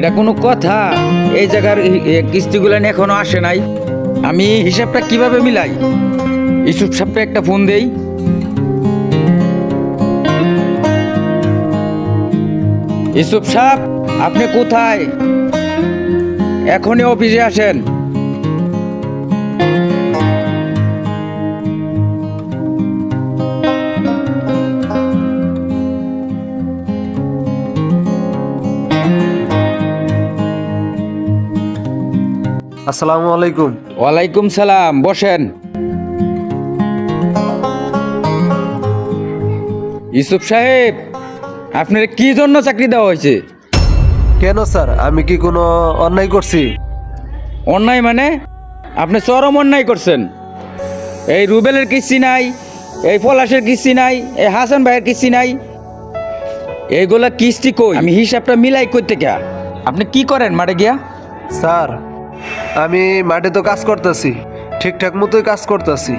এটা কোনো কথা? এই জায়গার কিস্তিগুলো এখনো আসে নাই, আমি হিসাবটা কিভাবে মিলাই? ইউসুফ সাহেবকে একটা ফোন দেই। ইউসুফ সাহেব, আপনি কোথায়? এখনই অফিসে আসেন। আসসালামু আলাইকুম। ওয়ালাইকুম সালাম, বসেন। ইউসুফ সাহেব, আপনার কি জন্য চাকরি দেওয়া হয়েছে? কেন স্যার, আমি কি কোনো অন্যায় করছি? অন্যায় মানে? আপনি চরম অন্যায় করছেন। এই রুবেলের কিস্তি নাই, এই পলাশের কিস্তি নাই, এই হাসান ভাইয়ের কিস্তি নাই, এইগুলা কিস্তি কই? আমি হিসাবটা মিলাই করতে কে? আপনি কি করেন মাঠে গিয়া? স্যার, আমি মাঠে তো কাজ করতেছি, ঠিকঠাক মতোই কাজ করতেছি,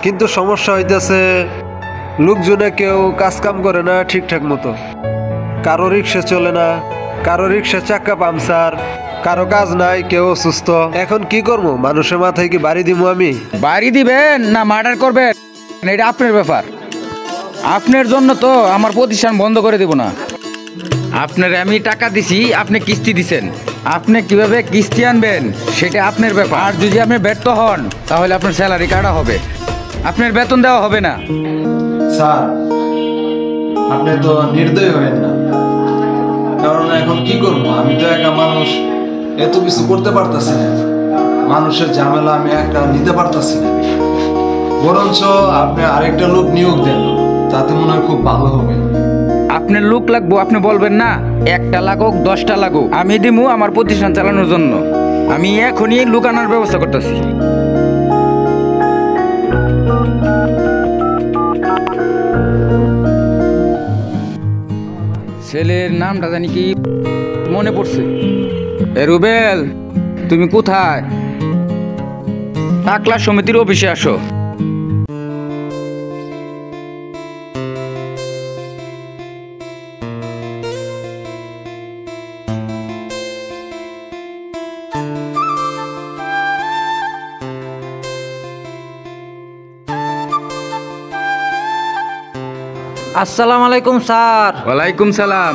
কিন্তু সমস্যা হইতেছে লোকজনে কেউ কাজ কাম করে না ঠিকঠাক মতো। কারো রিক্সা চলে না, কারো রিক্সা চাক্কা পামচার, কারো কাজ নাই, কেউ অসুস্থ। এখন কি করবো? মানুষের মাথায় কি বাড়ি দিব? আমি বাড়ি দিবেন না মার্ডার করবেন, এটা আপনার ব্যাপার। আপনার জন্য তো আমার প্রতিষ্ঠান বন্ধ করে দেব না। আপনার আমি টাকা দিছি, আপনি কিস্তি দিছেন, আপনি কিভাবে কিস্তি আনবেন সেটা আপনার ব্যাপার। আর যদি আপনি ব্যর্থ হন তাহলে আপনার স্যালারি কাটা হবে, আপনার বেতন দেওয়া হবে না। স্যার, আপনি তো নির্দয় হবেন না, কারণ এখন কি করবো? আমি তো একা মানুষ, এত কিছু করতে পারতেছি না। মানুষের ঝামেলা আমি একা নিতে পারতেছি না। বরঞ্চ আপনি আরেকটা লোক নিয়োগ দেন, তাতে মনে হয় খুব ভালো হবে। আপনার লোক লাগবো, আপনি বলবেন না একটা লাগুক 10টা লাগুক, আমি দিমু আমার প্রতিষ্ঠান চালানোর জন্য। আমি এখনই লোক আনার ব্যবস্থা করতেছি। ছেলের নামটা জানি কি মনে পড়ছে। এ রুবেল, তুমি কোথায়? টাকলা সমিতির অফিসে আসো। আসসালামু আলাইকুম স্যার। ওয়ালাইকুম সালাম।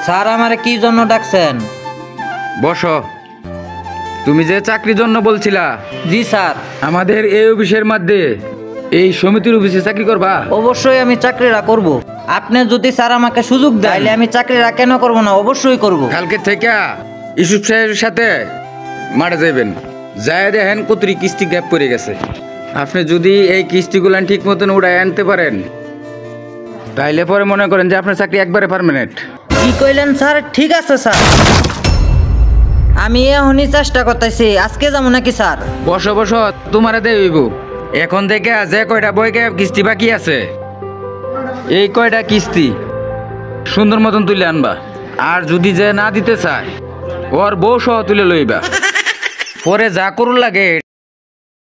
স্যার, আমারে কি জন্য ডাকছেন? বসো। তুমি যে চাকরির জন্য বলছিলা? জি স্যার। আমাদের এই অফিসের মধ্যে এই সমিতির অফিসে চাকরি করবা? অবশ্যই আমি চাকরিটা করব। আপনি যদি স্যার আমাকে সুযোগ দেন তাহলে আমি চাকরিটা কেন করব না, অবশ্যই করব। কালকে থেকে ইউসুফ সাহেবের সাথে মারা যাবেন, যায় দেখেন কতরি কিস্তি গ্যাপ পড়ে গেছে। আপনি যদি এই কিস্তিগুলো ঠিক মতন উড়াই আনতে পারেন তাইলে পরে মনে করেন যে আপনার চাকরি একবারে পার্মানেন্ট। কি কইলেন স্যার? ঠিক আছে স্যার, আমি এখনই চেষ্টা করতেছি। আজকে যাবো নাকি স্যার? বসো বসো, তোমারে দেব। এখন থেকে যে কয়টা বইকে কিস্তি বাকি আছে এই কয়টা কিস্তি সুন্দর মতন তুলে আনবা। আর যদি যে না দিতে চায় ওর বউ সহ তুলে লইবা। পরে যা করুন লাগে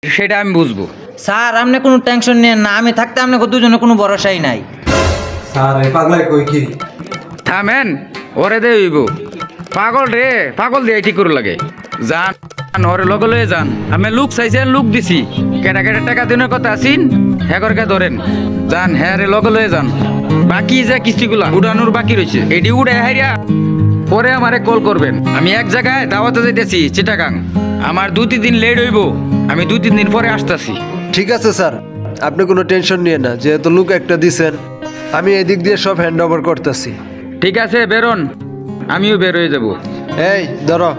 সেটা আমি বুঝবো। স্যার, আপনি কোনো টেনশন নেন না, আমি থাকতে আপনাকে দুজনে কোনো ভরসাই নাই। স্যার, এই পাগলাই কই কি? থামেন, ওরে দেব। পাগল রে, পাগল দিয়ে ঠিক করু লাগে। যান ওরে লগে লয়ে যান। আমি লুক চাইছেন, লুক দিছি। কেটা কেটা টাকা দিনের কথা আসিন, হ্যাঁ ধরেন যান, হ্যাঁ রে লগে লয়ে যান। বাকি যে কিস্তিগুলা উড়ানোর বাকি রয়েছে এটি উড়ে হাইরা পরে আমারে কল করবেন। আমি এক জায়গায় দাওয়াতে যাইতেছি চিটাগাং, আমার 2-3 দিন লেট হইব, আমি 2-3 দিন পরে আসতেছি। ঠিক আছে স্যার, আপনি কোনো টেনশন নিয়ে না, যেহেতু লোক একটা দিছেন আমি এদিক দিয়ে সব হ্যান্ড ওভার করতেছি। ঠিক আছে, বেরোন, আমিও বের হয়ে যাব। এই ধরো।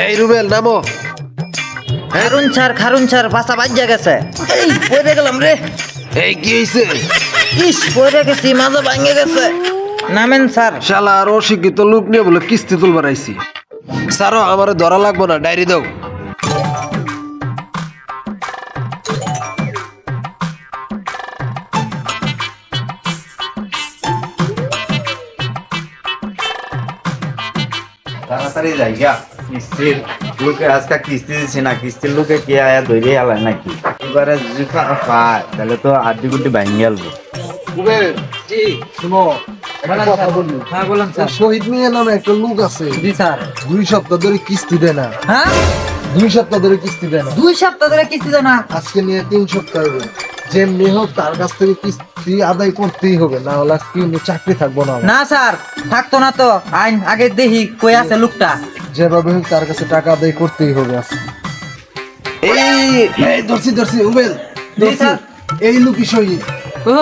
এই রুবেল, নামো। খারুন স্যার, বাসা বাজ্যা গেছে। এই পড়ে গেলাম রে। এই কি হয়েছে? ইস, পড়ে গেছি, মাজা ভাঙে গেছে। নামেন স্যার। শালা আর অশিক্ষিত লোক নিয়ে বলে কিস্তি তুলবার আইছি। স্যারও আমার ধরা লাগবো না, ডায়েরি দাও। তাড়াতাড়ি যাইগা, কিস্তির লোকে আজকে কিস্তি দিছি না, কিস্তির লোকে কে আয়া ধরে আলায় নাকি। এবারে যদি পায় তাহলে তো আড্ডি গুড্ডি ভাঙি গেলবো। জি শুনো একটা কথা বলি। হ্যাঁ বলেন স্যার। শহীদ মিয়া নামে একটা লোক আছে, জি স্যার। 2 সপ্তাহ ধরে কিস্তি দেয় না। হ্যাঁ 2 সপ্তাহ ধরে কিস্তি দেয় না। 2 সপ্তাহ ধরে কিস্তি দেয় না। আজকে নিয়ে 3 সপ্তাহ হবে। যেমনি হোক তার কাছ থেকে কিস্তি আদায় করতেই হবে, না হলে আজকে কিন্তু চাকরি থাকবো না আমার। না স্যার থাকতো না তো। আইন আগে দেখি কই আছে লোকটা। যেভাবে হোক তার কাছে টাকা আদায় করতেই হবে আজকে। এই ধরছি উবেল জি স্যার। এই লোকই শহীদ। ও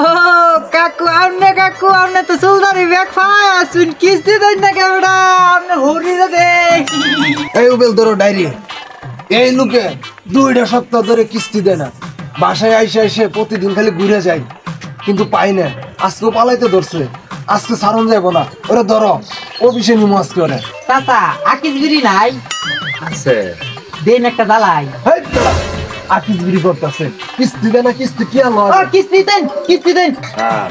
কাকু আমনে তো সুলদারি ব্যাগ পায় আসুন কিস্তি দেন না কেমন আমনে হরি দে। এই উবেল ধরো ডায়েরি। এই লোকে 2টা সপ্তাহ ধরে কিস্তি দেয় না, বাসায় আইসে প্রতিদিন খালি ঘুরে যায়, কিন্তু পাই না। আজকেও পালাইতে ধরছে, আজকে সারণ যাবো না। ওরা ধরো অফিসে নিমো আজকে ওরা। চাচা আকিস বিড়ি নাই আছে দেন একটা জ্বালাই। হেই তোরা, আকিসগিরি করতেছে। কিস্তি দেয় না, কিস্তি কি আর লয়? কিস্তি দেন। স্যার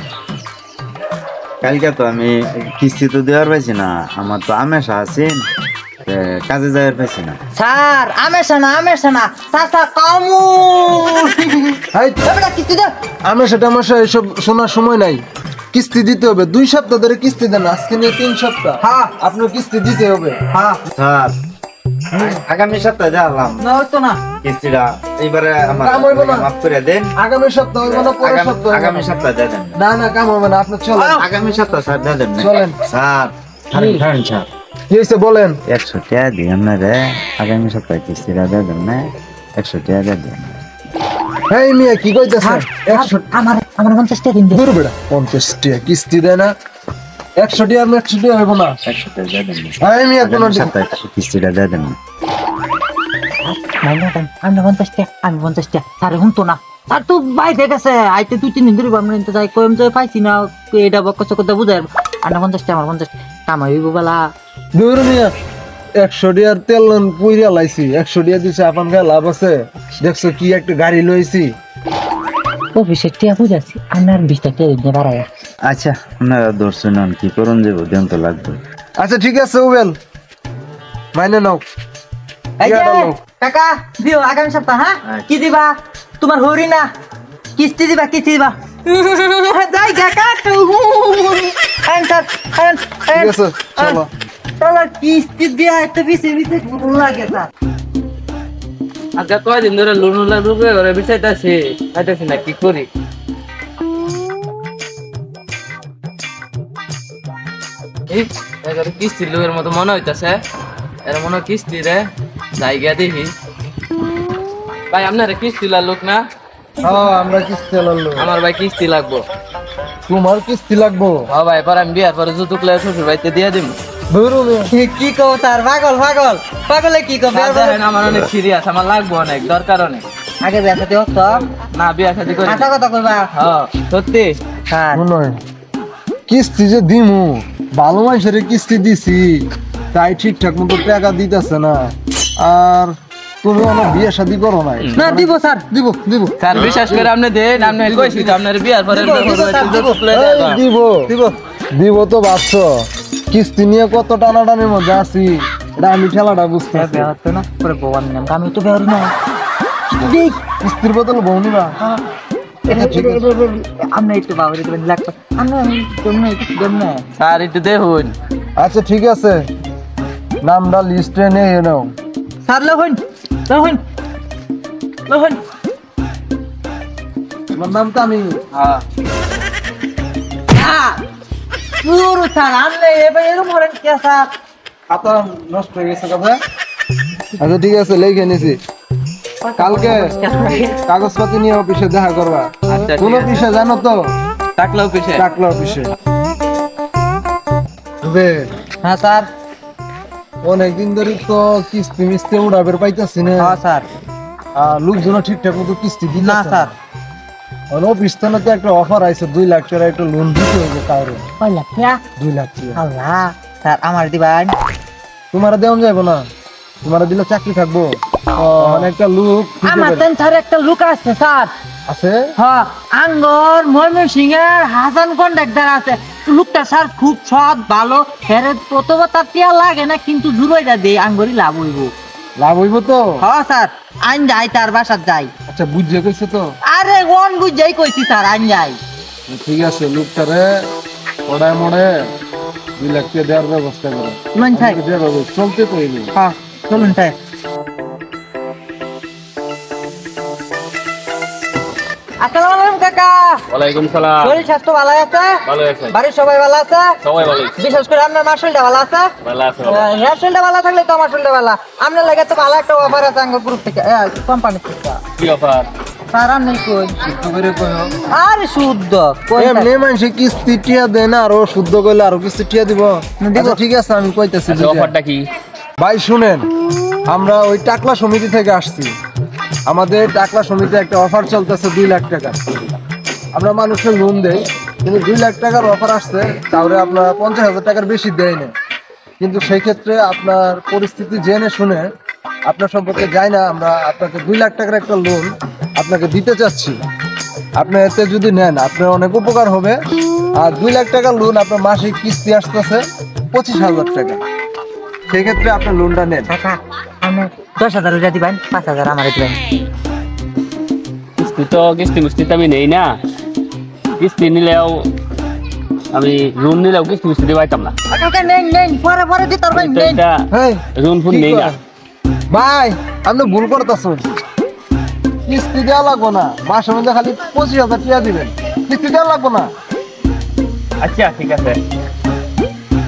কালকে তো আমি কিস্তি তো দেওয়ার পাইছি না, আমার তো আমেশা আছে, কাজে যাওয়ার পাইছি না। স্যার আমেশা না চাচা কামু। হেই, এবারে কিস্তি দে। আমার এসব শোনার সময় নাই। কিস্তি দিতে হবে। 2 সপ্তাহ ধরে কিস্তি দেন, আজকে নিয়ে 3 সপ্তাহ। হ্যাঁ আপনার কিস্তি দিতে হবে। হ্যাঁ স্যার আগামী সপ্তাহে যাওয়ালাম না হতো না। কিস্তিটা, এইবারে আমার কাম হইবো না। মাফ করে দেন। আগামী সপ্তাহ হইব না, পরের সপ্তাহ হইবো আগামী না। সপ্তাহে দিয়ে দেন। না কাম হবে না, আপনি চলেন। আগামী সপ্তাহ স্যার দিয়ে দেন না। চলেন। স্যার ছাড়েন স্যার। কি হয়েছে বলেন। 100 টাকা দিন না রে, আগামী সপ্তাহে কিস্তিটা দিয়ে দেন না, 100 টাকা দিয়ে দেন। এই মিয়া কি কইতাছে? 100 আমার 50 টাকা দিন দে। দূর বেড়া, 50 টাকা কিস্তি দেয় না। 100 টাকা আর 100 টাকা হইব না। 100 টাকা দিয়ে দেন না। এই মিয়া কোন আগামী সপ্তাহে কিস্তিটা দিয়ে দেন না। আমি 50 টাকা স্যার হুমতো না। আর তো বাইরে গেছে আইতে 2-3 দিন ধরে আমরা ইনতে যাই কইম যে পাইছি না এটা বকছ কথা বুঝাই। আমার 50 টাকা কামাই হইব বলা। দূর মিয়া, 100 টাকার তেল পুইরা লাইছি। 100 টাকা দিছে, আপন গায়ে লাভ আছে? দেখছো কি একটা গাড়ি লইছি। অফিসের টাকা বুঝাচ্ছি আমার 20 টাকা দিতে পারায়। আচ্ছা আপনারা দর্শন হন, কি করুন যে দেন তো লাগবে। আচ্ছা ঠিক আছে উবেল, মাইনে নাও। এই যে টাকাটা নাও। টাকা দিও আগামী সপ্তাহ। হ্যাঁ কি দিবা? তোমার হরি না কিস্তি দিবা যাই কাকা তো আনসার ঠিক আছে চলো। চলো কিস্তি দিয়া একটা পিছে লাগে স্যার। আজকে কয়দিন ধরে লোন রুপে ঘরে বিচাইতাছি না কি করি। কিস্তি লোকের মতো মনে হইতাছে, এর মনে হয় কিস্তি রে জায়গা দেখি। ভাই আপনার কিস্তি লোক না? হ্যাঁ আমরা কিস্তি লালো। আমার ভাই কিস্তি লাগবো। তোমার কিস্তি লাগবো? হ্যাঁ ভাই, পরে আমি বিয়ার পরে যৌতুক লাগে শ্বশুর বাড়িতে দিয়ে দিব। দূর মিয়া, কি কও স্যার? পাগলে কি কও? আমার অনেক সিরিয়াস, আমার লাগবো অনেক, দরকার অনেক। আগে দেখা দিও তো না বিয়া শাদি করি। আটা কথা কইবা। হ্যাঁ সত্যি। স্যার মনে হয় কিস্তি যে দিমু, ভালো মানুষের কিস্তি দিছি, তাই ঠিকঠাক মতো টাকা দিতেছে না। আর তুমি আমার বিয়ে শাদি করো নাই। না দিব স্যার দিব। স্যার বিশ্বাস করে আপনি দেন, আপনি কইছি তো আপনার বিয়ার পরে দিব, স্যার, দিব। দিব তো বাচ্চো। কিস্তি নিয়ে কত টানাটানির মধ্যে আছি, এটা আমি ঠেলাটা বুঝতে বিয়া হতো না পরে ভগবান নাম আমি তো বের না। কিস্তির বদল বউনি না। আমরা একটু বাবারে দেবেন লাগবে। আমরা তোমরা একটু দেন না। স্যার একটু দেখুন। আচ্ছা ঠিক আছে, নামটা লিস্টে নিয়ে নাও। স্যার লহন তোমার নামটা আমি হ্যাঁ পুরো স্যার আনলে এবার এরকম হলেন কে স্যার? খাতা নষ্ট হয়ে গেছে কথা। আচ্ছা ঠিক আছে, লিখে নিছি। কালকে কাগজপাতি নিয়ে অফিসে দেখা করবা। আচ্ছা, কোন ঠিক আছে। অফিসে জানো তো? টাকলা অফিসে। টাকলা অফিসে। হ্যাঁ স্যার। অনেকদিন ধরে তো কিস্তি মিস্তি উড়াবের পাইতেছি না। হ্যাঁ স্যার। লোকজন ঠিকঠাক মতো কিস্তি দিন না স্যার। অফিস থেকে তো একটা অফার আইছে, 2 লাখ টাকা একটা লোন দিতে হবে কারো। 2 লাখ টাকা? 2 লাখ টাকা। আল্লাহ স্যার আমার দিবেন? তোমার দেওয়া যাবে না, তোমার দিলে চাকরি থাকবো। মানে একটা লোক আমার তেন স্যার একটা লোক আছে স্যার। আছে। হ্যাঁ আঙ্গর ময়মনসিংহের হাসান কন্ডাক্টর আছে। লোকটা স্যার খুব সৎ ভালো। ফেরে প্রথমে তার টিয়া লাগে না, কিন্তু জুড়াইটা দেয় আঙ্গরই লাভ হইব। লাভ হইব তো। হ্যাঁ স্যার আইন যাই তার বাসার যাই। আচ্ছা বুঝে কইছে তো? আরে কোন বুঝাই কইছি স্যার আন যাই। ঠিক আছে, লোকটারে ওড়ায় মোড়ে 2 লাখ টাকা দেওয়ার ব্যবস্থা করো। মান চাই যেভাবে চলতে তো এলো। হ্যাঁ চলুন চাই। আসসালামু আলাইকুম কাকা। ওয়ালাইকুম সালাম। শরীর স্বাস্থ্য ভালো আছে? ভালো আছে। বাড়ির সবাই ভালো আছে? সবাই ভালো আছে। বিশেষ করে আপনার মাসুলটা ভালো আছে? ভালো আছে। হেয়ার শরীরটা ভালো থাকলে তো আমার শরীরটা ভালো। আপনার লাগে তো ভালো একটা অফার আছে আঙ্গ গ্রুপ থেকে কোম্পানি থেকে। কি অফার? স্যার আর নেই কই শুদ্ধ করে কইও। আরে শুদ্ধ কই এমনি মানুষে কিস্তি টিয়া দেয় না, আরো শুদ্ধ কইলে আরো কিস্তি টিয়া দিব। আচ্ছা, ঠিক আছে আমি কইতেছি। আচ্ছা অফারটা কি? ভাই শুনেন, আমরা ওই টাকলা সমিতি থেকে আসছি। আমাদের টাকলা সমিতি একটা অফার চলতেছে 2 লাখ টাকা। আমরা মানুষের লোন দেই, কিন্তু 2 লাখ টাকার অফার আসছে, তাহলে আপনার 50,000 টাকার বেশি দেয় না। কিন্তু সেই ক্ষেত্রে আপনার পরিস্থিতি জেনে শুনে আপনার সম্পর্কে যাই না, আমরা আপনাকে 2 লাখ টাকার একটা লোন আপনাকে দিতে চাচ্ছি। আপনি এতে যদি নেন আপনার অনেক উপকার হবে। আর 2 লাখ টাকার লোন আপনার মাসিক কিস্তি আসতেছে 25,000 টাকা। সেই ক্ষেত্রে আপনার লোনটা নেন। কাকা আপনি 10,000 টাকা দিবেন, 5,000 আমারে দিবেন। কিস্তি মুস্তিতে আমি নেই না। কিস্তি নিলেও আমি লোন নিলেও কিস্তি মুস্তি পাইতাম না। কাকা নেন পরে পরে দিতে পারবেন নেন। হেই, লোন ফোন নেই না। ভাই আপনি ভুল করতেছেন। কিস্তি দেওয়া লাগবো না, মাসের মধ্যে খালি 25,000 টাকা দিবেন, কিস্তি দেওয়া লাগবো না। আচ্ছা ঠিক আছে।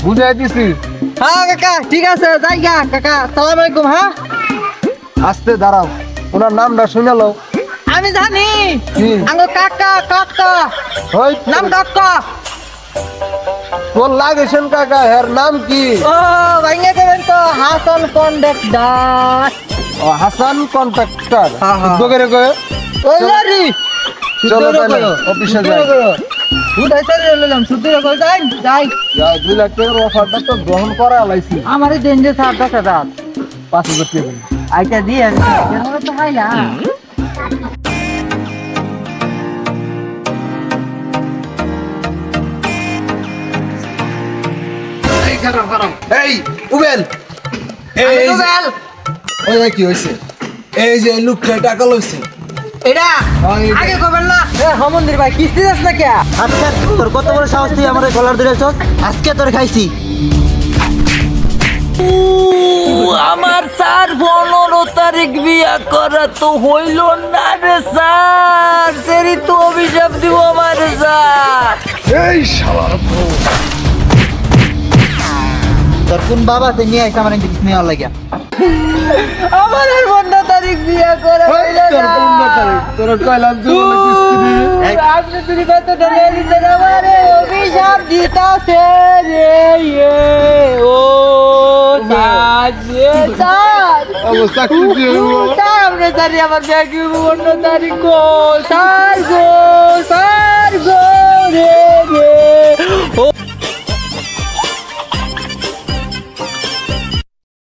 বুঝাই দিছি। হ্যাঁ কাকা ঠিক আছে যাইগা। কাকা আসসালামু আলাইকুম। হ্যাঁ আস্তে দাঁড়াও, ওনার নামটা শুনে লো। আমি জানি কি? আঙ্গ কাকা কাকা ওই নাম কাকা। তোর লাগেছেন কাকা, এর নাম কি? ও ভাইয়া দেবেন তো হাসান কন্ডাক্টর। ও, হাসান কন্ট্রাক্টর। হ্যাঁ, হ্যাঁ। শুদ্ধ করে কয়ে। ওলারি চলো তাহলে অফিসে যাই। উঠাই তারে লইলাম সুদের কই যাই যাই। 2 লাখ টাকার অফারটা তো গ্রহণ করা লাইছি। আমারে দেন যে 10,000 5,000 টাকা দিন। আইটা দিয়ে এর মনে তো হয় না। এই উবেল, এই রুবেল এই কি হইছে? এই যে লোকটা টাকা লইছে। এটা আগে কবেন না। এ হমন্দির ভাই কিস্তি দাস না কে? আচ্ছা তোর কত বড় সাহস তুই আমারে গলার ধরেছ? আজকে তোর খাইছি। আমার স্যার 15 তারিখ বিয়া করা তো হইল না রে স্যার। সেরি তো অভিশাপ দিব আমার স্যার। এই শালার বউ। তোর কোন বাবা তে নিয়ে আইছে আমার ইংলিশ নেওয়ার লাগিয়া? আমার 15 তারিখ বিয়া করা হইল তোর না। 15 তারিখ তোর কইলাম জীবনে কিস্তি দিবি। আপনি তুমি কত টাকা দিতেন আমারে অভিশাপ দিতাছে রে ও স্যার আমার চাকরি দিয়ে হইবো। আপনি জানি আমার ব্যাগে 15 তারিখ গো স্যার গো রে